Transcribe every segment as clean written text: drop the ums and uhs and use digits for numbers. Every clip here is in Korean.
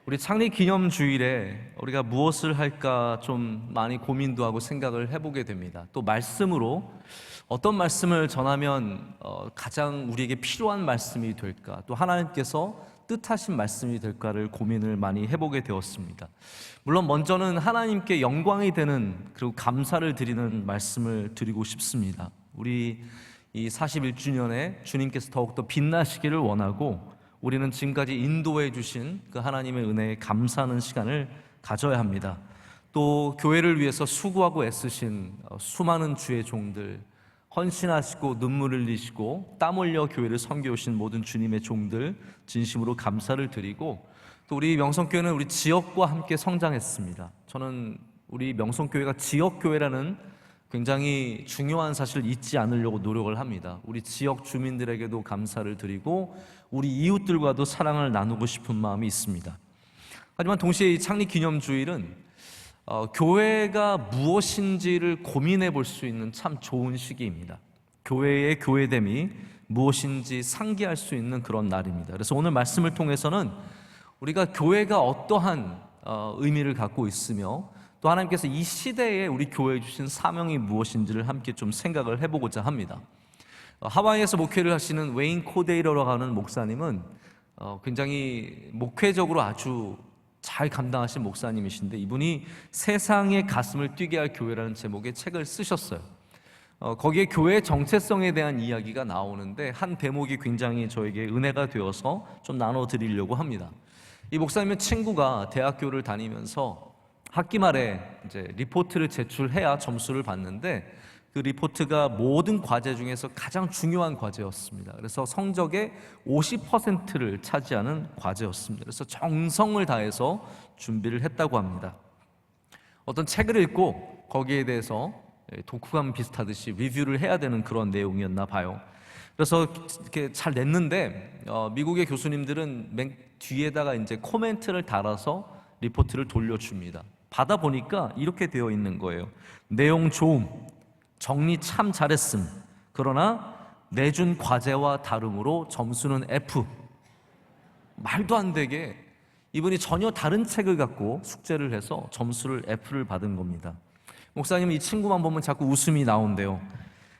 우리 창립 기념 주일에 우리가 무엇을 할까 좀 많이 고민도 하고 생각을 해보게 됩니다. 또 말씀으로 어떤 말씀을 전하면 가장 우리에게 필요한 말씀이 될까, 또 하나님께서 뜻하신 말씀이 될까를 고민을 많이 해보게 되었습니다. 물론 먼저는 하나님께 영광이 되는, 그리고 감사를 드리는 말씀을 드리고 싶습니다. 우리 이 41주년에 주님께서 더욱더 빛나시기를 원하고, 우리는 지금까지 인도해 주신 그 하나님의 은혜에 감사하는 시간을 가져야 합니다. 또 교회를 위해서 수고하고 애쓰신 수많은 주의 종들, 헌신하시고 눈물 흘리시고 땀 흘려 교회를 섬겨오신 모든 주님의 종들 진심으로 감사를 드리고, 또 우리 명성교회는 우리 지역과 함께 성장했습니다. 저는 우리 명성교회가 지역교회라는 굉장히 중요한 사실을 잊지 않으려고 노력을 합니다. 우리 지역 주민들에게도 감사를 드리고 우리 이웃들과도 사랑을 나누고 싶은 마음이 있습니다. 하지만 동시에 이 창립기념주일은 교회가 무엇인지를 고민해 볼 수 있는 참 좋은 시기입니다. 교회의 교회됨이 무엇인지 상기할 수 있는 그런 날입니다. 그래서 오늘 말씀을 통해서는 우리가 교회가 어떠한 의미를 갖고 있으며, 또 하나님께서 이 시대에 우리 교회에 주신 사명이 무엇인지를 함께 좀 생각을 해보고자 합니다. 하와이에서 목회를 하시는 웨인 코데이러라고 하는 목사님은 굉장히 목회적으로 아주 잘 감당하신 목사님이신데, 이분이 세상의 가슴을 뛰게 할 교회라는 제목의 책을 쓰셨어요. 거기에 교회의 정체성에 대한 이야기가 나오는데 한 대목이 굉장히 저에게 은혜가 되어서 좀 나눠드리려고 합니다. 이 목사님의 친구가 대학교를 다니면서 학기 말에 이제 리포트를 제출해야 점수를 받는데, 그 리포트가 모든 과제 중에서 가장 중요한 과제였습니다. 그래서 성적의 50%를 차지하는 과제였습니다. 그래서 정성을 다해서 준비를 했다고 합니다. 어떤 책을 읽고 거기에 대해서 독후감 비슷하듯이 리뷰를 해야 되는 그런 내용이었나 봐요. 그래서 이렇게 잘 냈는데 미국의 교수님들은 맨 뒤에다가 이제 코멘트를 달아서 리포트를 돌려줍니다. 받아보니까 이렇게 되어 있는 거예요. 내용 좋음, 정리 참 잘했음, 그러나 내준 과제와 다름으로 점수는 F. 말도 안 되게 이분이 전혀 다른 책을 갖고 숙제를 해서 점수를 F를 받은 겁니다. 목사님, 이 친구만 보면 자꾸 웃음이 나온대요.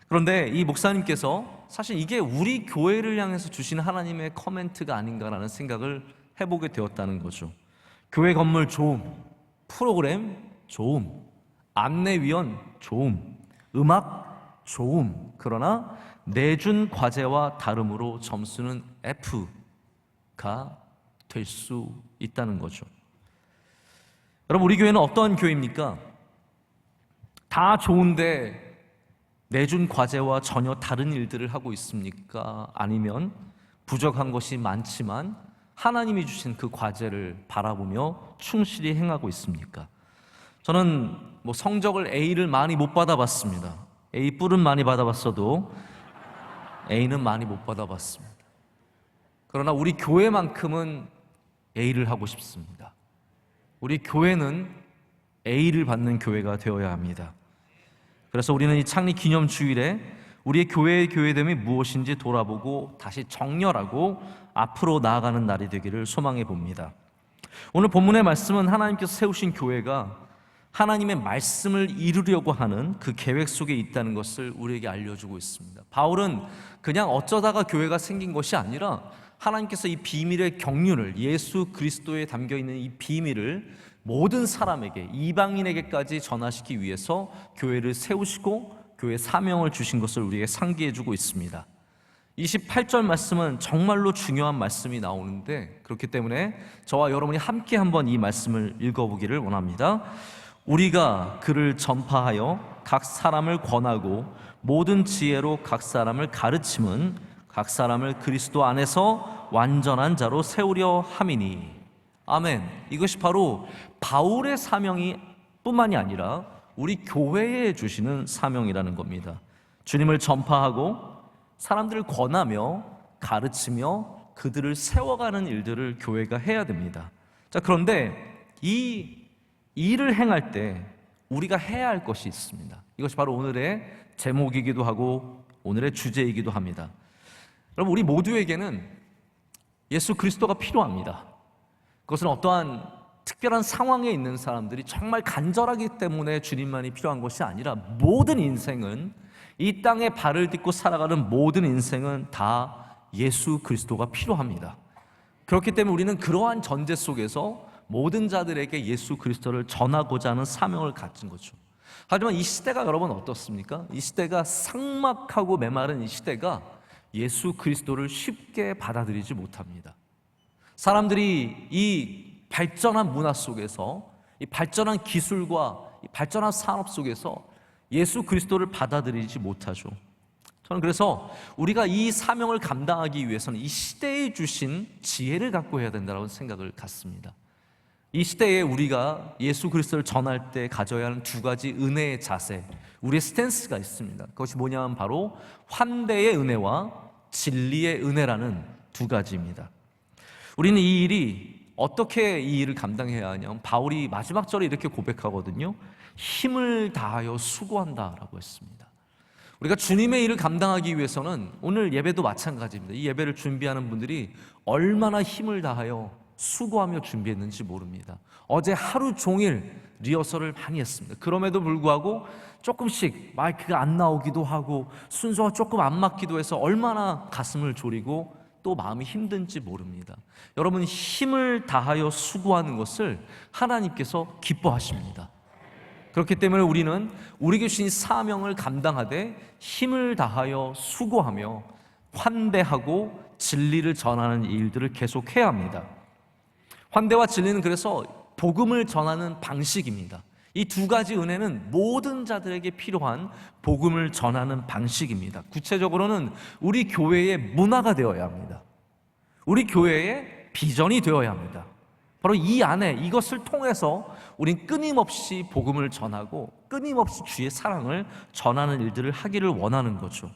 그런데 이 목사님께서 사실 이게 우리 교회를 향해서 주신 하나님의 커멘트가 아닌가라는 생각을 해보게 되었다는 거죠. 교회 건물 좋음, 프로그램 좋음, 안내위원 좋음, 음악 좋음, 그러나 내준 과제와 다름으로 점수는 F가 될 수 있다는 거죠. 여러분, 우리 교회는 어떠한 교회입니까? 다 좋은데 내준 과제와 전혀 다른 일들을 하고 있습니까? 아니면 부족한 것이 많지만 하나님이 주신 그 과제를 바라보며 충실히 행하고 있습니까? 저는 성적을 A를 많이 못 받아봤습니다. A+은 많이 받아봤어도 A는 많이 못 받아봤습니다. 그러나 우리 교회만큼은 A를 하고 싶습니다. 우리 교회는 A를 받는 교회가 되어야 합니다. 그래서 우리는 이 창립 기념 주일에 우리의 교회의 교회됨이 무엇인지 돌아보고 다시 정렬하고 앞으로 나아가는 날이 되기를 소망해 봅니다. 오늘 본문의 말씀은 하나님께서 세우신 교회가 하나님의 말씀을 이루려고 하는 그 계획 속에 있다는 것을 우리에게 알려주고 있습니다. 바울은 그냥 어쩌다가 교회가 생긴 것이 아니라 하나님께서 이 비밀의 경륜을, 예수 그리스도에 담겨있는 이 비밀을 모든 사람에게, 이방인에게까지 전하시기 위해서 교회를 세우시고 교회 사명을 주신 것을 우리에게 상기해주고 있습니다. 28절 말씀은 정말로 중요한 말씀이 나오는데, 그렇기 때문에 저와 여러분이 함께 한번 이 말씀을 읽어보기를 원합니다. 우리가 그를 전파하여 각 사람을 권하고 모든 지혜로 각 사람을 가르침은 각 사람을 그리스도 안에서 완전한 자로 세우려 함이니. 아멘. 이것이 바로 바울의 사명이 뿐만이 아니라 우리 교회에 주시는 사명이라는 겁니다. 주님을 전파하고 사람들을 권하며 가르치며 그들을 세워가는 일들을 교회가 해야 됩니다. 자, 그런데 이 일을 행할 때 우리가 해야 할 것이 있습니다. 이것이 바로 오늘의 제목이기도 하고 오늘의 주제이기도 합니다. 여러분, 우리 모두에게는 예수 그리스도가 필요합니다. 그것은 어떠한 특별한 상황에 있는 사람들이 정말 간절하기 때문에 주님만이 필요한 것이 아니라 모든 인생은, 이 땅에 발을 딛고 살아가는 모든 인생은 다 예수 그리스도가 필요합니다. 그렇기 때문에 우리는 그러한 전제 속에서 모든 자들에게 예수 그리스도를 전하고자 하는 사명을 가진 거죠. 하지만 이 시대가 여러분 어떻습니까? 이 시대가 삭막하고 메마른 이 시대가 예수 그리스도를 쉽게 받아들이지 못합니다. 사람들이 이 발전한 문화 속에서, 이 발전한 기술과 이 발전한 산업 속에서 예수 그리스도를 받아들이지 못하죠. 저는 그래서 우리가 이 사명을 감당하기 위해서는 이 시대에 주신 지혜를 갖고 해야 된다고 생각을 갖습니다. 이 시대에 우리가 예수 그리스도를 전할 때 가져야 하는 두 가지 은혜의 자세, 우리의 스탠스가 있습니다. 그것이 뭐냐면 바로 환대의 은혜와 진리의 은혜라는 두 가지입니다. 우리는 이 일이 어떻게 이 일을 감당해야 하냐면, 바울이 마지막 절에 이렇게 고백하거든요. 힘을 다하여 수고한다라고 했습니다. 우리가 주님의 일을 감당하기 위해서는, 오늘 예배도 마찬가지입니다. 이 예배를 준비하는 분들이 얼마나 힘을 다하여 수고하며 준비했는지 모릅니다. 어제 하루 종일 리허설을 많이 했습니다. 그럼에도 불구하고 조금씩 마이크가 안 나오기도 하고 순서가 조금 안 맞기도 해서 얼마나 가슴을 졸이고 또 마음이 힘든지 모릅니다. 여러분, 힘을 다하여 수고하는 것을 하나님께서 기뻐하십니다. 그렇기 때문에 우리는 우리에게 주신 사명을 감당하되 힘을 다하여 수고하며 환대하고 진리를 전하는 일들을 계속해야 합니다. 환대와 진리는 그래서 복음을 전하는 방식입니다. 이 두 가지 은혜는 모든 자들에게 필요한 복음을 전하는 방식입니다. 구체적으로는 우리 교회의 문화가 되어야 합니다. 우리 교회의 비전이 되어야 합니다. 바로 이 안에, 이것을 통해서 우린 끊임없이 복음을 전하고 끊임없이 주의 사랑을 전하는 일들을 하기를 원하는 거죠.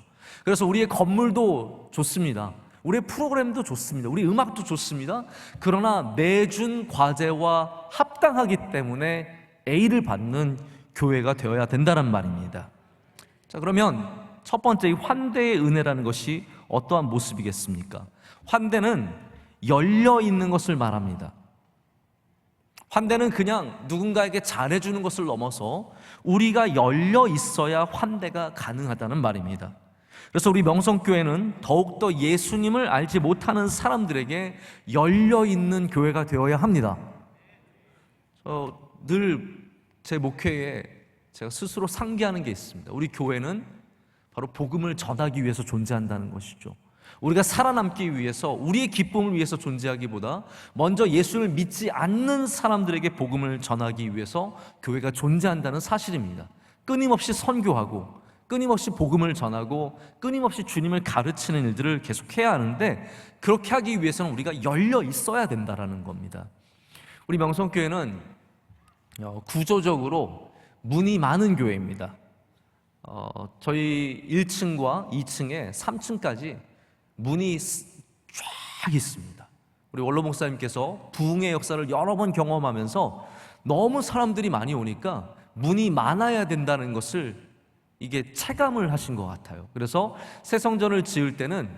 그래서 우리의 건물도 좋습니다. 우리의 프로그램도 좋습니다. 우리 음악도 좋습니다. 그러나 내준 과제와 합당하기 때문에 A를 받는 교회가 되어야 된다는 말입니다. 자, 그러면 첫 번째, 이 환대의 은혜라는 것이 어떠한 모습이겠습니까? 환대는 열려 있는 것을 말합니다. 환대는 그냥 누군가에게 잘해주는 것을 넘어서 우리가 열려 있어야 환대가 가능하다는 말입니다. 그래서 우리 명성교회는 더욱더 예수님을 알지 못하는 사람들에게 열려있는 교회가 되어야 합니다. 늘 제 목회에 제가 스스로 상기하는 게 있습니다. 우리 교회는 바로 복음을 전하기 위해서 존재한다는 것이죠. 우리가 살아남기 위해서, 우리의 기쁨을 위해서 존재하기보다 먼저 예수를 믿지 않는 사람들에게 복음을 전하기 위해서 교회가 존재한다는 사실입니다. 끊임없이 선교하고 끊임없이 복음을 전하고 끊임없이 주님을 가르치는 일들을 계속해야 하는데, 그렇게 하기 위해서는 우리가 열려 있어야 된다는 겁니다. 우리 명성교회는 구조적으로 문이 많은 교회입니다. 저희 1층과 2층에 3층까지 문이 쫙 있습니다. 우리 원로 목사님께서 부흥의 역사를 여러 번 경험하면서 너무 사람들이 많이 오니까 문이 많아야 된다는 것을 이게 체감을 하신 것 같아요. 그래서 새 성전을 지을 때는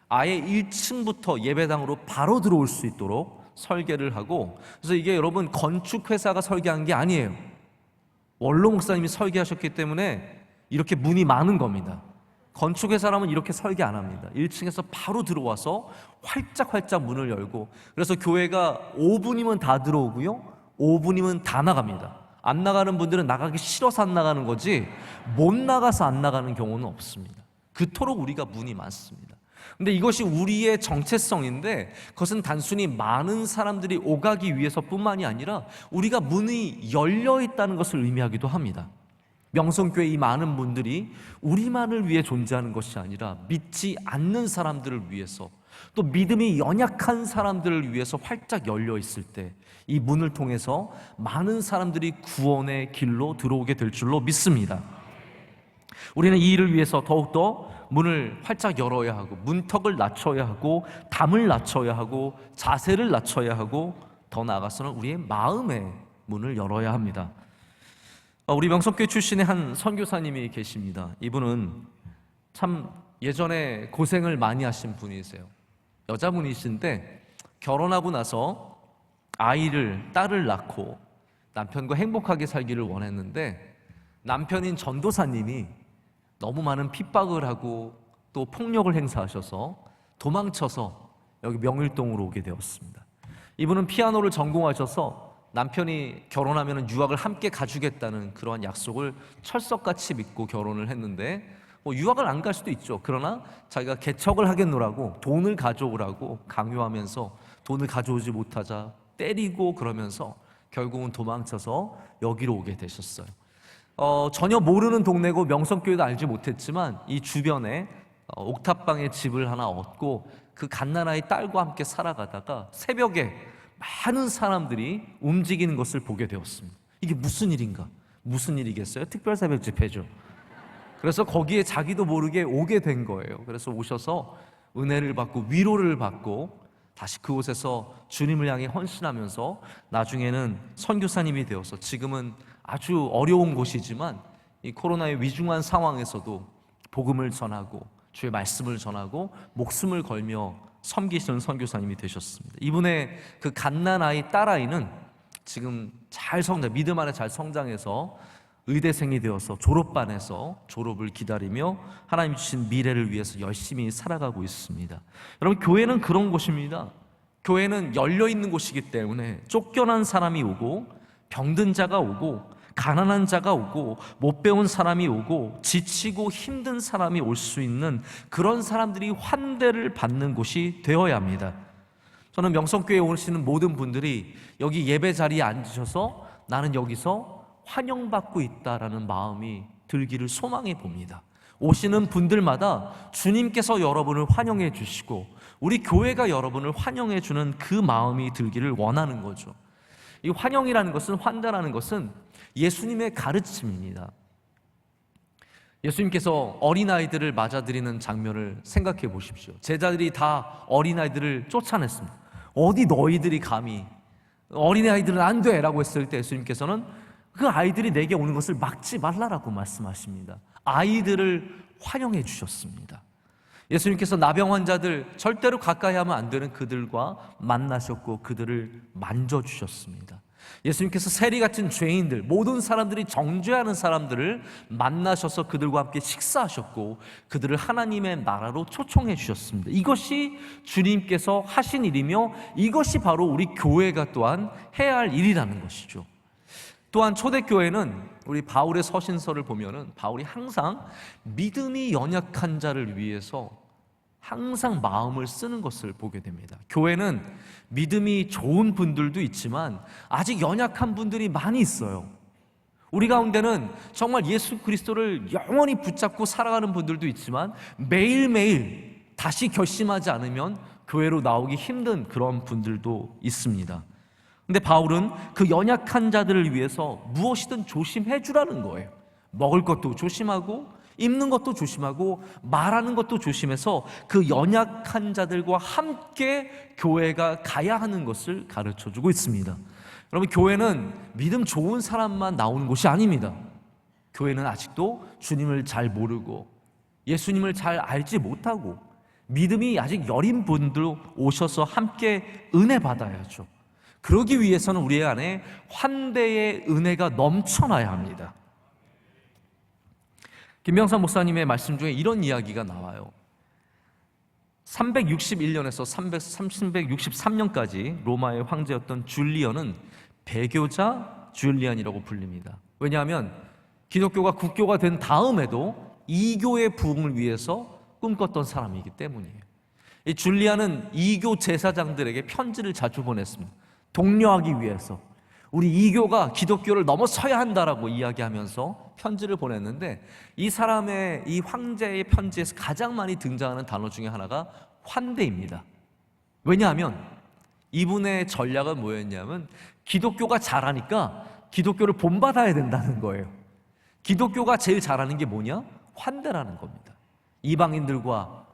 아예 1층부터 예배당으로 바로 들어올 수 있도록 설계를 하고, 그래서 이게 여러분 건축회사가 설계한 게 아니에요. 원로 목사님이 설계하셨기 때문에 이렇게 문이 많은 겁니다. 건축회사라면 이렇게 설계 안 합니다. 1층에서 바로 들어와서 활짝활짝 문을 열고, 그래서 교회가 5분이면 다 들어오고요, 5분이면 다 나갑니다. 안 나가는 분들은 나가기 싫어서 안 나가는 거지 못 나가서 안 나가는 경우는 없습니다. 그토록 우리가 문이 많습니다. 근데 이것이 우리의 정체성인데, 그것은 단순히 많은 사람들이 오가기 위해서뿐만이 아니라 우리가 문이 열려 있다는 것을 의미하기도 합니다. 명성교회 이 많은 분들이 우리만을 위해 존재하는 것이 아니라 믿지 않는 사람들을 위해서, 또 믿음이 연약한 사람들을 위해서 활짝 열려 있을 때 이 문을 통해서 많은 사람들이 구원의 길로 들어오게 될 줄로 믿습니다. 우리는 이 일을 위해서 더욱더 문을 활짝 열어야 하고, 문턱을 낮춰야 하고, 담을 낮춰야 하고, 자세를 낮춰야 하고, 더 나아가서는 우리의 마음의 문을 열어야 합니다. 우리 명성교회 출신의 한 선교사님이 계십니다. 이분은 참 예전에 고생을 많이 하신 분이세요. 여자분이신데 결혼하고 나서 딸을 낳고 남편과 행복하게 살기를 원했는데 남편인 전도사님이 너무 많은 핍박을 하고 또 폭력을 행사하셔서 도망쳐서 여기 명일동으로 오게 되었습니다. 이분은 피아노를 전공하셔서 남편이 결혼하면 유학을 함께 가주겠다는 그러한 약속을 철석같이 믿고 결혼을 했는데 유학을 안 갈 수도 있죠. 그러나 자기가 개척을 하겠노라고 돈을 가져오라고 강요하면서 돈을 가져오지 못하자 때리고 그러면서 결국은 도망쳐서 여기로 오게 되셨어요. 전혀 모르는 동네고 명성교회도 알지 못했지만 이 주변에 옥탑방에 집을 하나 얻고 그 갓난아이 딸과 함께 살아가다가 새벽에 많은 사람들이 움직이는 것을 보게 되었습니다. 이게 무슨 일인가? 무슨 일이겠어요? 특별 새벽 집회죠. 그래서 거기에 자기도 모르게 오게 된 거예요. 그래서 오셔서 은혜를 받고 위로를 받고 다시 그곳에서 주님을 향해 헌신하면서 나중에는 선교사님이 되어서 지금은 아주 어려운 곳이지만 이 코로나의 위중한 상황에서도 복음을 전하고 주의 말씀을 전하고 목숨을 걸며 섬기시는 선교사님이 되셨습니다. 이분의 그 갓난아이 딸아이는 지금 믿음 안에 잘 성장해서 의대생이 되어서 졸업반에서 졸업을 기다리며 하나님 주신 미래를 위해서 열심히 살아가고 있습니다. 여러분, 교회는 그런 곳입니다. 교회는 열려있는 곳이기 때문에 쫓겨난 사람이 오고 병든 자가 오고 가난한 자가 오고 못 배운 사람이 오고 지치고 힘든 사람이 올 수 있는 그런 사람들이 환대를 받는 곳이 되어야 합니다. 저는 명성교회에 오시는 모든 분들이 여기 예배 자리에 앉으셔서 나는 여기서 환영받고 있다라는 마음이 들기를 소망해 봅니다. 오시는 분들마다 주님께서 여러분을 환영해 주시고 우리 교회가 여러분을 환영해 주는 그 마음이 들기를 원하는 거죠. 이 환영이라는 것은, 환대라는 것은 예수님의 가르침입니다. 예수님께서 어린아이들을 맞아들이는 장면을 생각해 보십시오. 제자들이 다 어린아이들을 쫓아냈습니다. 어디 너희들이 감히, 어린아이들은 안 돼 라고 했을 때 예수님께서는 그 아이들이 내게 오는 것을 막지 말라라고 말씀하십니다. 아이들을 환영해 주셨습니다. 예수님께서 나병 환자들, 절대로 가까이 하면 안 되는 그들과 만나셨고 그들을 만져주셨습니다. 예수님께서 세리 같은 죄인들, 모든 사람들이 정죄하는 사람들을 만나셔서 그들과 함께 식사하셨고 그들을 하나님의 나라로 초청해 주셨습니다. 이것이 주님께서 하신 일이며 이것이 바로 우리 교회가 또한 해야 할 일이라는 것이죠. 또한 초대교회는 우리 바울의 서신서를 보면은 바울이 항상 믿음이 연약한 자를 위해서 항상 마음을 쓰는 것을 보게 됩니다. 교회는 믿음이 좋은 분들도 있지만 아직 연약한 분들이 많이 있어요. 우리 가운데는 정말 예수 그리스도를 영원히 붙잡고 살아가는 분들도 있지만 매일매일 다시 결심하지 않으면 교회로 나오기 힘든 그런 분들도 있습니다. 근데 바울은 그 연약한 자들을 위해서 무엇이든 조심해 주라는 거예요. 먹을 것도 조심하고 입는 것도 조심하고 말하는 것도 조심해서 그 연약한 자들과 함께 교회가 가야 하는 것을 가르쳐 주고 있습니다. 여러분, 교회는 믿음 좋은 사람만 나오는 곳이 아닙니다. 교회는 아직도 주님을 잘 모르고 예수님을 잘 알지 못하고 믿음이 아직 여린 분들 오셔서 함께 은혜 받아야죠. 그러기 위해서는 우리 안에 환대의 은혜가 넘쳐나야 합니다. 김병삼 목사님의 말씀 중에 이런 이야기가 나와요. 361년에서 363년까지 로마의 황제였던 줄리언은 배교자 줄리안이라고 불립니다. 왜냐하면 기독교가 국교가 된 다음에도 이교의 부흥을 위해서 꿈꿨던 사람이기 때문이에요. 이 줄리안은 이교 제사장들에게 편지를 자주 보냈습니다. 독려하기 위해서 우리 이교가 기독교를 넘어서야 한다라고 이야기하면서 편지를 보냈는데 이 사람의, 이 황제의 편지에서 가장 많이 등장하는 단어 중에 하나가 환대입니다. 왜냐하면 이분의 전략은 뭐였냐면 기독교가 잘하니까 기독교를 본받아야 된다는 거예요. 기독교가 제일 잘하는 게 뭐냐? 환대라는 겁니다. 이방인들과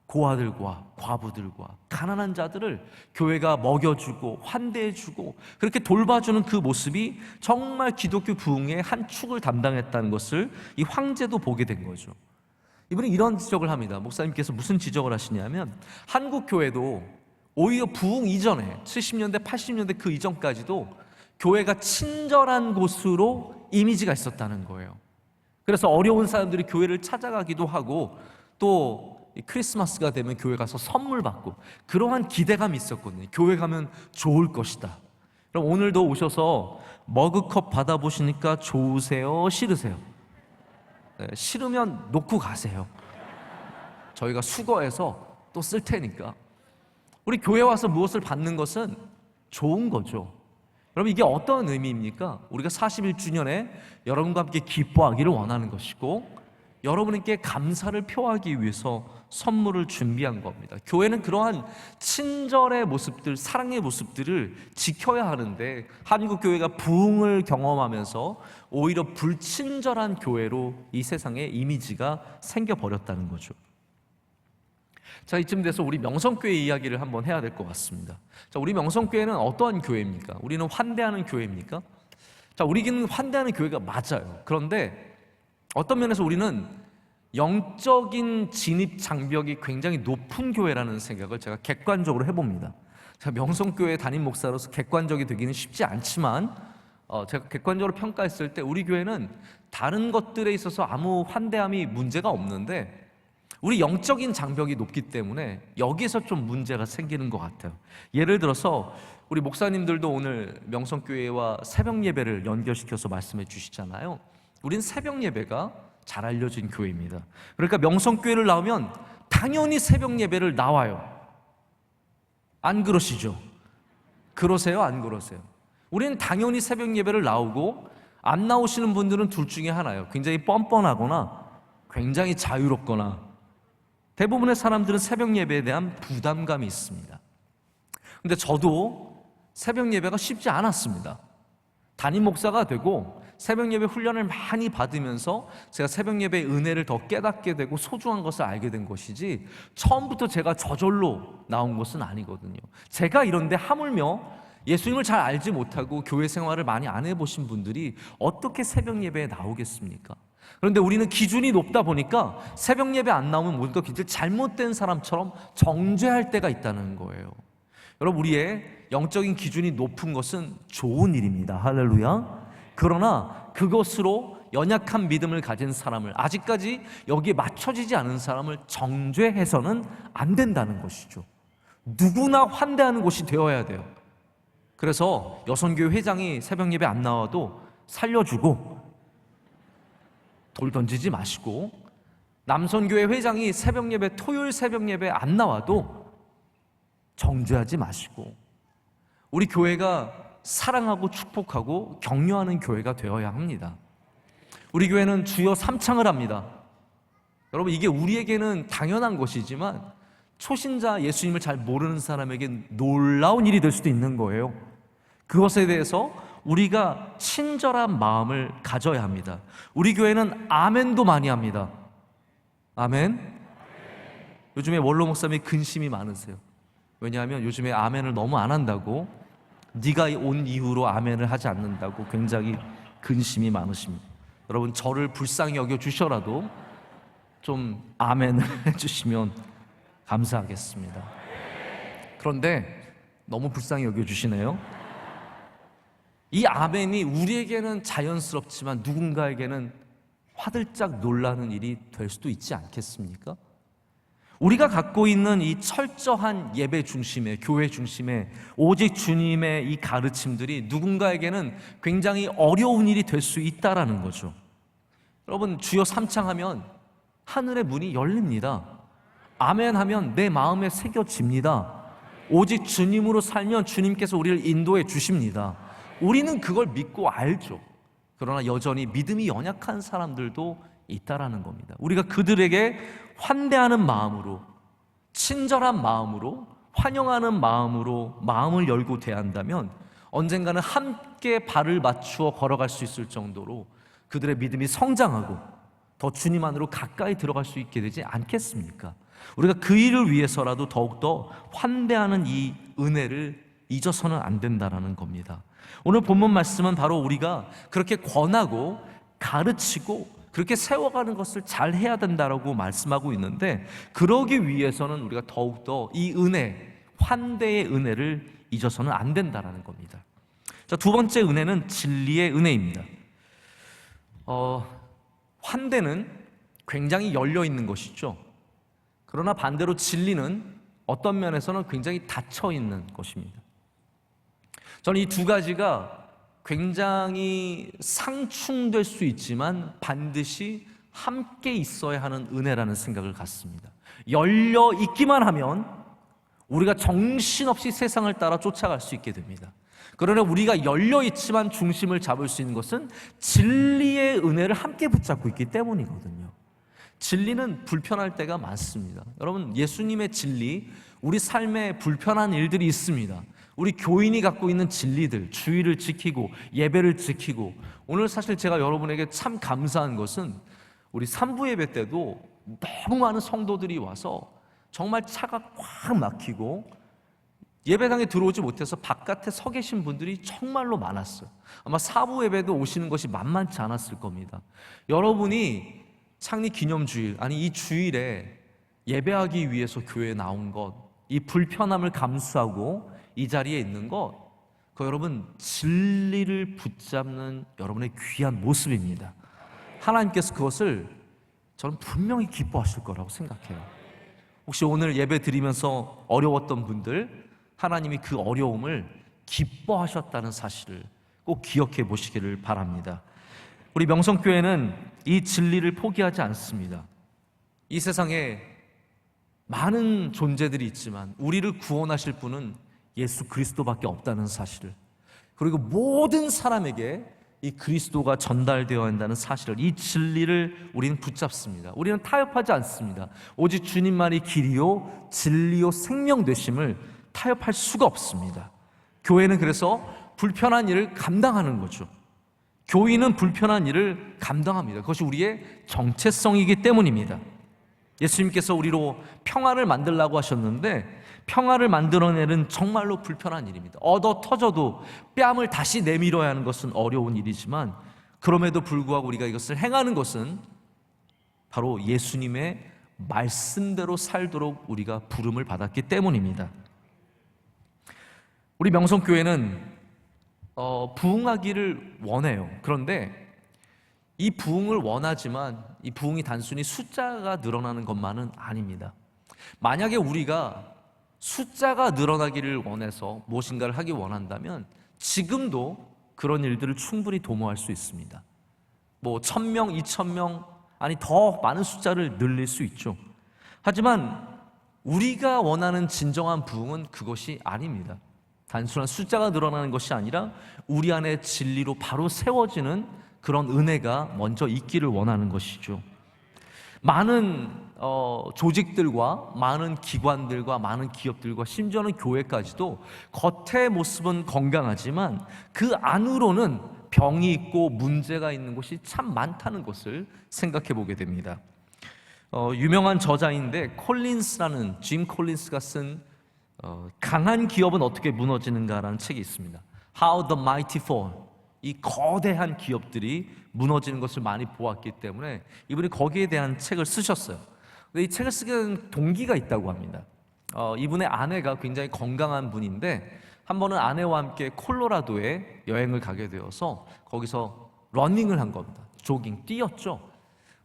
고아들과 과부들과 가난한 자들을 교회가 먹여주고 환대해주고 그렇게 돌봐주는 그 모습이 정말 기독교 부흥의 한 축을 담당했다는 것을 이 황제도 보게 된 거죠. 이분이 이런 지적을 합니다. 목사님께서 무슨 지적을 하시냐면 한국 교회도 오히려 부흥 이전에 70년대, 80년대 그 이전까지도 교회가 친절한 곳으로 이미지가 있었다는 거예요. 그래서 어려운 사람들이 교회를 찾아가기도 하고 또 크리스마스가 되면 교회 가서 선물 받고 그러한 기대감이 있었거든요. 교회 가면 좋을 것이다. 그럼 오늘도 오셔서 머그컵 받아보시니까 좋으세요? 싫으세요? 네, 싫으면 놓고 가세요. 저희가 수거해서 또 쓸 테니까. 우리 교회 와서 무엇을 받는 것은 좋은 거죠. 여러분, 이게 어떤 의미입니까? 우리가 41주년에 여러분과 함께 기뻐하기를 원하는 것이고 여러분께 감사를 표하기 위해서 선물을 준비한 겁니다. 교회는 그러한 친절의 모습들, 사랑의 모습들을 지켜야 하는데 한국 교회가 부흥을 경험하면서 오히려 불친절한 교회로 이 세상에 이미지가 생겨버렸다는 거죠. 자, 이쯤 돼서 우리 명성교회 이야기를 한번 해야 될 것 같습니다. 자, 우리 명성교회는 어떠한 교회입니까? 우리는 환대하는 교회입니까? 자, 우리는 환대하는 교회가 맞아요. 그런데 어떤 면에서 우리는 영적인 진입 장벽이 굉장히 높은 교회라는 생각을 제가 객관적으로 해봅니다. 제가 명성교회 담임 목사로서 객관적이 되기는 쉽지 않지만 제가 객관적으로 평가했을 때 우리 교회는 다른 것들에 있어서 아무 환대함이 문제가 없는데 우리 영적인 장벽이 높기 때문에 여기에서 좀 문제가 생기는 것 같아요. 예를 들어서 우리 목사님들도 오늘 명성교회와 새벽 예배를 연결시켜서 말씀해 주시잖아요. 우린 새벽 예배가 잘 알려진 교회입니다. 그러니까 명성교회를 나오면 당연히 새벽 예배를 나와요. 안 그러시죠? 그러세요? 안 그러세요? 우리는 당연히 새벽 예배를 나오고 안 나오시는 분들은 둘 중에 하나예요. 굉장히 뻔뻔하거나 굉장히 자유롭거나 대부분의 사람들은 새벽 예배에 대한 부담감이 있습니다. 근데 저도 새벽 예배가 쉽지 않았습니다. 담임 목사가 되고 새벽 예배 훈련을 많이 받으면서 제가 새벽 예배의 은혜를 더 깨닫게 되고 소중한 것을 알게 된 것이지 처음부터 제가 저절로 나온 것은 아니거든요. 제가 이런데 하물며 예수님을 잘 알지 못하고 교회 생활을 많이 안 해보신 분들이 어떻게 새벽 예배에 나오겠습니까? 그런데 우리는 기준이 높다 보니까 새벽 예배 안 나오면 뭔가 굉장히 잘못된 사람처럼 정죄할 때가 있다는 거예요. 여러분, 우리의 영적인 기준이 높은 것은 좋은 일입니다. 할렐루야. 그러나 그것으로 연약한 믿음을 가진 사람을, 아직까지 여기에 맞춰지지 않은 사람을 정죄해서는 안 된다는 것이죠. 누구나 환대하는 곳이 되어야 돼요. 그래서 여성교회 회장이 새벽 예배 안 나와도 살려주고 돌 던지지 마시고, 남선교회 회장이 새벽 예배, 토요일 새벽 예배 안 나와도 정죄하지 마시고, 우리 교회가 사랑하고 축복하고 격려하는 교회가 되어야 합니다. 우리 교회는 주여 삼창을 합니다. 여러분, 이게 우리에게는 당연한 것이지만 초신자 예수님을 잘 모르는 사람에겐 놀라운 일이 될 수도 있는 거예요. 그것에 대해서 우리가 친절한 마음을 가져야 합니다. 우리 교회는 아멘도 많이 합니다. 아멘. 요즘에 원로 목사님이 근심이 많으세요. 왜냐하면 요즘에 아멘을 너무 안 한다고, 네가 온 이후로 아멘을 하지 않는다고 굉장히 근심이 많으십니다. 여러분, 저를 불쌍히 여겨주셔라도 좀 아멘을 해주시면 감사하겠습니다. 그런데 너무 불쌍히 여겨주시네요. 이 아멘이 우리에게는 자연스럽지만 누군가에게는 화들짝 놀라는 일이 될 수도 있지 않겠습니까? 우리가 갖고 있는 이 철저한 예배 중심의, 교회 중심의 오직 주님의 이 가르침들이 누군가에게는 굉장히 어려운 일이 될 수 있다라는 거죠. 여러분, 주여 삼창하면 하늘의 문이 열립니다. 아멘 하면 내 마음에 새겨집니다. 오직 주님으로 살면 주님께서 우리를 인도해 주십니다. 우리는 그걸 믿고 알죠. 그러나 여전히 믿음이 연약한 사람들도 있다라는 겁니다. 우리가 그들에게 환대하는 마음으로, 친절한 마음으로, 환영하는 마음으로 마음을 열고 대한다면 언젠가는 함께 발을 맞추어 걸어갈 수 있을 정도로 그들의 믿음이 성장하고 더 주님 안으로 가까이 들어갈 수 있게 되지 않겠습니까? 우리가 그 일을 위해서라도 더욱더 환대하는 이 은혜를 잊어서는 안 된다는 겁니다. 오늘 본문 말씀은 바로 우리가 그렇게 권하고 가르치고 그렇게 세워가는 것을 잘 해야 된다고 말씀하고 있는데, 그러기 위해서는 우리가 더욱더 이 은혜, 환대의 은혜를 잊어서는 안 된다는 겁니다. 자, 두 번째 은혜는 진리의 은혜입니다. 환대는 굉장히 열려 있는 것이죠. 그러나 반대로 진리는 어떤 면에서는 굉장히 닫혀 있는 것입니다. 저는 이 두 가지가 굉장히 상충될 수 있지만 반드시 함께 있어야 하는 은혜라는 생각을 갖습니다. 열려 있기만 하면 우리가 정신없이 세상을 따라 쫓아갈 수 있게 됩니다. 그러나 우리가 열려 있지만 중심을 잡을 수 있는 것은 진리의 은혜를 함께 붙잡고 있기 때문이거든요. 진리는 불편할 때가 많습니다. 여러분, 예수님의 진리, 우리 삶에 불편한 일들이 있습니다. 우리 교인이 갖고 있는 진리들, 주의를 지키고 예배를 지키고, 오늘 사실 제가 여러분에게 참 감사한 것은 우리 3부 예배 때도 너무 많은 성도들이 와서 정말 차가 확 막히고 예배당에 들어오지 못해서 바깥에 서 계신 분들이 정말로 많았어요. 아마 4부 예배도 오시는 것이 만만치 않았을 겁니다. 여러분이 창립 기념주일, 아니 이 주일에 예배하기 위해서 교회에 나온 것, 이 불편함을 감수하고 이 자리에 있는 것, 그 여러분 진리를 붙잡는 여러분의 귀한 모습입니다. 하나님께서 그것을 저는 분명히 기뻐하실 거라고 생각해요. 혹시 오늘 예배 드리면서 어려웠던 분들, 하나님이 그 어려움을 기뻐하셨다는 사실을 꼭 기억해 보시기를 바랍니다. 우리 명성교회는 이 진리를 포기하지 않습니다. 이 세상에 많은 존재들이 있지만 우리를 구원하실 분은 예수 그리스도밖에 없다는 사실을, 그리고 모든 사람에게 이 그리스도가 전달되어야 한다는 사실을, 이 진리를 우리는 붙잡습니다. 우리는 타협하지 않습니다. 오직 주님만이 길이요 진리요 생명 되심을 타협할 수가 없습니다. 교회는 그래서 불편한 일을 감당하는 거죠. 교인은 불편한 일을 감당합니다. 그것이 우리의 정체성이기 때문입니다. 예수님께서 우리로 평화를 만들라고 하셨는데 평화를 만들어내는 정말로 불편한 일입니다. 얻어 터져도 뺨을 다시 내밀어야 하는 것은 어려운 일이지만 그럼에도 불구하고 우리가 이것을 행하는 것은 바로 예수님의 말씀대로 살도록 우리가 부름을 받았기 때문입니다. 우리 명성교회는 부흥하기를 원해요. 그런데 이 부흥을 원하지만 이 부흥이 단순히 숫자가 늘어나는 것만은 아닙니다. 만약에 우리가 숫자가 늘어나기를 원해서 무엇인가를 하기 원한다면 지금도 그런 일들을 충분히 도모할 수 있습니다. 1,000명, 2,000명, 아니 더 많은 숫자를 늘릴 수 있죠. 하지만 우리가 원하는 진정한 부흥은 그것이 아닙니다. 단순한 숫자가 늘어나는 것이 아니라 우리 안에 진리로 바로 세워지는 그런 은혜가 먼저 있기를 원하는 것이죠. 많은 조직들과 많은 기관들과 많은 기업들과 심지어는 교회까지도 겉의 모습은 건강하지만 그 안으로는 병이 있고 문제가 있는 곳이 참 많다는 것을 생각해 보게 됩니다. 유명한 저자인데 콜린스라는 짐 콜린스가 쓴 강한 기업은 어떻게 무너지는가라는 책이 있습니다. How the Mighty Fall. 이 거대한 기업들이 무너지는 것을 많이 보았기 때문에 이분이 거기에 대한 책을 쓰셨어요. 근데 이 책을 쓰게 된 동기가 있다고 합니다. 이분의 아내가 굉장히 건강한 분인데 한 번은 아내와 함께 콜로라도에 여행을 가게 되어서 거기서 러닝을 한 겁니다. 조깅, 뛰었죠.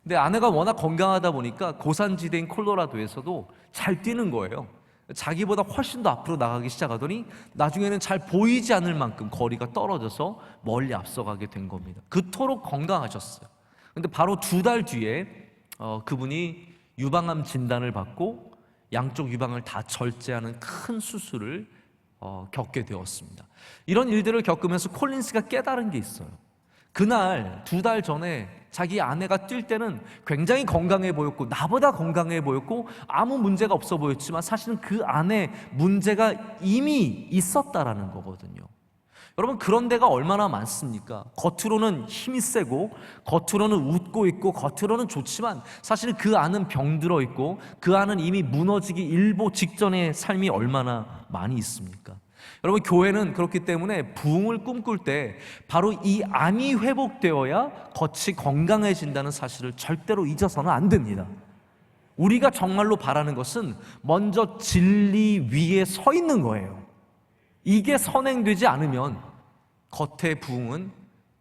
근데 아내가 워낙 건강하다 보니까 고산지대인 콜로라도에서도 잘 뛰는 거예요. 자기보다 훨씬 더 앞으로 나가기 시작하더니 나중에는 잘 보이지 않을 만큼 거리가 떨어져서 멀리 앞서가게 된 겁니다. 그토록 건강하셨어요. 근데 바로 2달 뒤에 그분이 유방암 진단을 받고 양쪽 유방을 다 절제하는 큰 수술을 겪게 되었습니다. 이런 일들을 겪으면서 콜린스가 깨달은 게 있어요. 그날 2달 전에 자기 아내가 뛸 때는 굉장히 건강해 보였고 나보다 건강해 보였고 아무 문제가 없어 보였지만 사실은 그 안에 문제가 이미 있었다라는 거거든요. 여러분, 그런 데가 얼마나 많습니까? 겉으로는 힘이 세고 겉으로는 웃고 있고 겉으로는 좋지만 사실 그 안은 병들어 있고 그 안은 이미 무너지기 일보 직전의 삶이 얼마나 많이 있습니까? 여러분, 교회는 그렇기 때문에 부흥을 꿈꿀 때 바로 이 안이 회복되어야 겉이 건강해진다는 사실을 절대로 잊어서는 안 됩니다. 우리가 정말로 바라는 것은 먼저 진리 위에 서 있는 거예요. 이게 선행되지 않으면 겉의 부흥은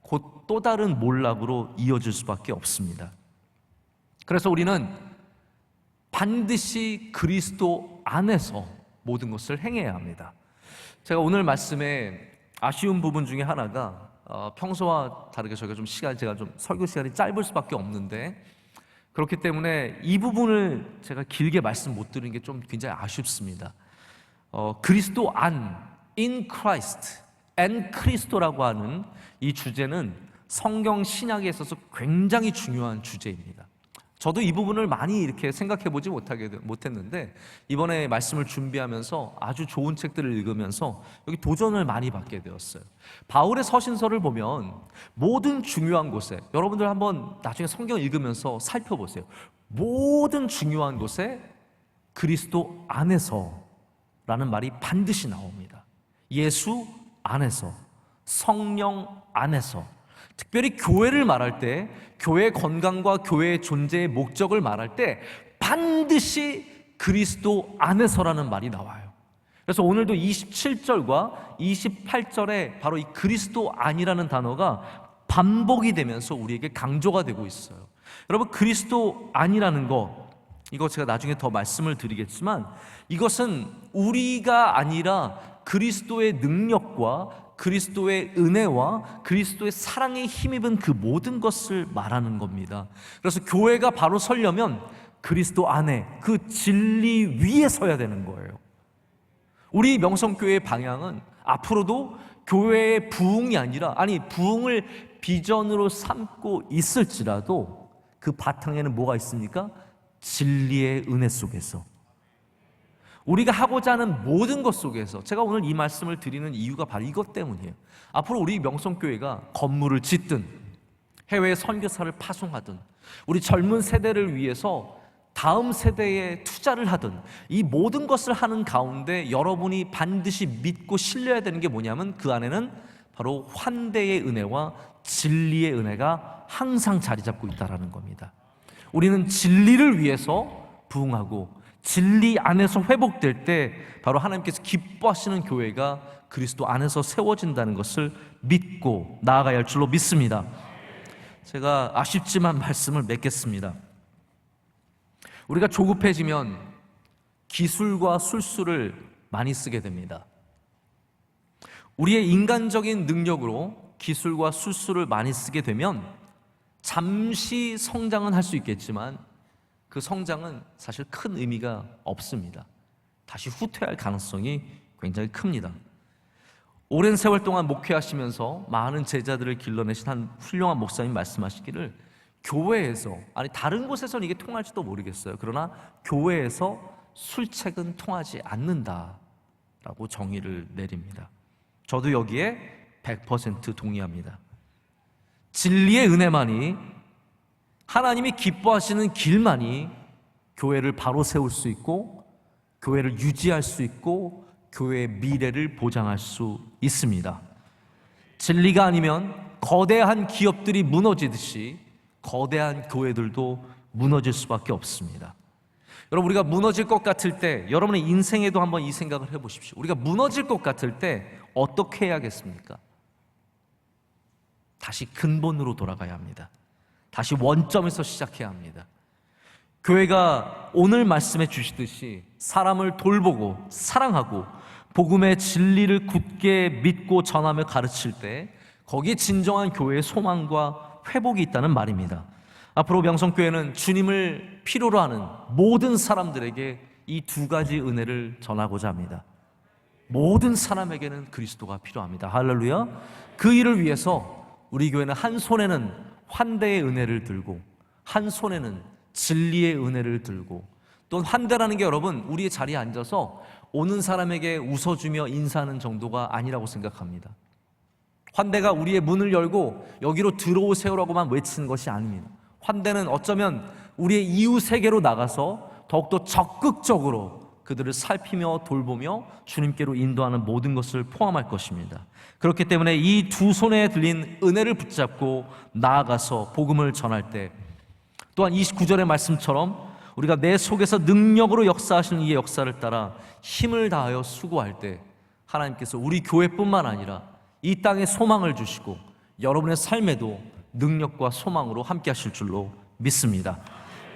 곧 또 다른 몰락으로 이어질 수밖에 없습니다. 그래서 우리는 반드시 그리스도 안에서 모든 것을 행해야 합니다. 제가 오늘 말씀에 아쉬운 부분 중에 하나가 평소와 다르게 제가 좀 설교 시간이 짧을 수밖에 없는데, 그렇기 때문에 이 부분을 제가 길게 말씀 못 드리는 게 좀 굉장히 아쉽습니다. 그리스도 안, in Christ, and 크리스토라고 하는 이 주제는 성경 신약에 있어서 굉장히 중요한 주제입니다. 저도 이 부분을 많이 이렇게 생각해 보지 못했는데, 이번에 말씀을 준비하면서 아주 좋은 책들을 읽으면서 여기 도전을 많이 받게 되었어요. 바울의 서신서를 보면 모든 중요한 곳에, 여러분들 한번 나중에 성경 읽으면서 살펴보세요. 모든 중요한 곳에 그리스도 안에서 라는 말이 반드시 나옵니다. 예수 안에서, 성령 안에서. 특별히 교회를 말할 때, 교회의 건강과 교회의 존재의 목적을 말할 때 반드시 그리스도 안에서라는 말이 나와요. 그래서 오늘도 27절과 28절에 바로 이 그리스도 안이라는 단어가 반복이 되면서 우리에게 강조가 되고 있어요. 여러분, 그리스도 안이라는 거, 이거 제가 나중에 더 말씀을 드리겠지만, 이것은 우리가 아니라 그리스도의 능력과 그리스도의 은혜와 그리스도의 사랑에 힘입은 그 모든 것을 말하는 겁니다. 그래서 교회가 바로 서려면 그리스도 안에, 그 진리 위에 서야 되는 거예요. 우리 명성교회의 방향은 앞으로도 교회의 부흥이 아니라, 부흥을 비전으로 삼고 있을지라도 그 바탕에는 뭐가 있습니까? 진리의 은혜 속에서, 우리가 하고자 하는 모든 것 속에서, 제가 오늘 이 말씀을 드리는 이유가 바로 이것 때문이에요. 앞으로 우리 명성교회가 건물을 짓든 해외에 선교사를 파송하든 우리 젊은 세대를 위해서 다음 세대에 투자를 하든, 이 모든 것을 하는 가운데 여러분이 반드시 믿고 신뢰해야 되는 게 뭐냐면, 그 안에는 바로 환대의 은혜와 진리의 은혜가 항상 자리 잡고 있다는 겁니다. 우리는 진리를 위해서 부흥하고 진리 안에서 회복될 때 바로 하나님께서 기뻐하시는 교회가 그리스도 안에서 세워진다는 것을 믿고 나아가야 할 줄로 믿습니다. 제가 아쉽지만 말씀을 맺겠습니다. 우리가 조급해지면 기술과 술수를 많이 쓰게 됩니다. 우리의 인간적인 능력으로 기술과 술수를 많이 쓰게 되면 잠시 성장은 할 수 있겠지만 그 성장은 사실 큰 의미가 없습니다. 다시 후퇴할 가능성이 굉장히 큽니다. 오랜 세월 동안 목회하시면서 많은 제자들을 길러내신 한 훌륭한 목사님 말씀하시기를, 교회에서, 다른 곳에서는 이게 통할지도 모르겠어요. 그러나 교회에서 술책은 통하지 않는다라고 정의를 내립니다. 저도 여기에 100% 동의합니다. 진리의 은혜만이, 하나님이 기뻐하시는 길만이 교회를 바로 세울 수 있고 교회를 유지할 수 있고 교회의 미래를 보장할 수 있습니다. 진리가 아니면 거대한 기업들이 무너지듯이 거대한 교회들도 무너질 수밖에 없습니다. 여러분, 우리가 무너질 것 같을 때, 여러분의 인생에도 한번 이 생각을 해보십시오. 우리가 무너질 것 같을 때 어떻게 해야겠습니까? 다시 근본으로 돌아가야 합니다. 다시 원점에서 시작해야 합니다. 교회가 오늘 말씀해 주시듯이 사람을 돌보고 사랑하고 복음의 진리를 굳게 믿고 전하며 가르칠 때 거기에 진정한 교회의 소망과 회복이 있다는 말입니다. 앞으로 명성교회는 주님을 필요로 하는 모든 사람들에게 이 두 가지 은혜를 전하고자 합니다. 모든 사람에게는 그리스도가 필요합니다. 할렐루야. 그 일을 위해서 우리 교회는 한 손에는 환대의 은혜를 들고 한 손에는 진리의 은혜를 들고, 또 환대라는 게 여러분 우리의 자리에 앉아서 오는 사람에게 웃어주며 인사하는 정도가 아니라고 생각합니다. 환대가 우리의 문을 열고 여기로 들어오세요라고만 외치는 것이 아닙니다. 환대는 어쩌면 우리의 이웃에게로 나가서 더욱더 적극적으로 그들을 살피며 돌보며 주님께로 인도하는 모든 것을 포함할 것입니다. 그렇기 때문에 이 두 손에 들린 은혜를 붙잡고 나아가서 복음을 전할 때, 또한 29절의 말씀처럼 우리가 내 속에서 능력으로 역사하시는 이 역사를 따라 힘을 다하여 수고할 때 하나님께서 우리 교회뿐만 아니라 이 땅에 소망을 주시고 여러분의 삶에도 능력과 소망으로 함께 하실 줄로 믿습니다.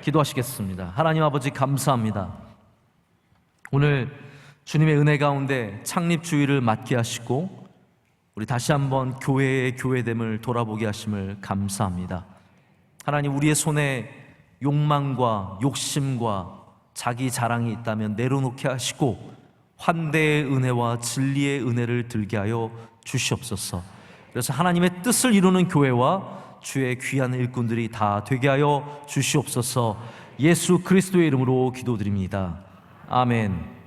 기도하시겠습니다. 하나님 아버지, 감사합니다. 오늘 주님의 은혜 가운데 창립 주일을 맞게 하시고 우리 다시 한번 교회의 교회됨을 돌아보게 하심을 감사합니다. 하나님, 우리의 손에 욕망과 욕심과 자기 자랑이 있다면 내려놓게 하시고 환대의 은혜와 진리의 은혜를 들게 하여 주시옵소서. 그래서 하나님의 뜻을 이루는 교회와 주의 귀한 일꾼들이 다 되게 하여 주시옵소서. 예수 그리스도의 이름으로 기도드립니다. 아멘.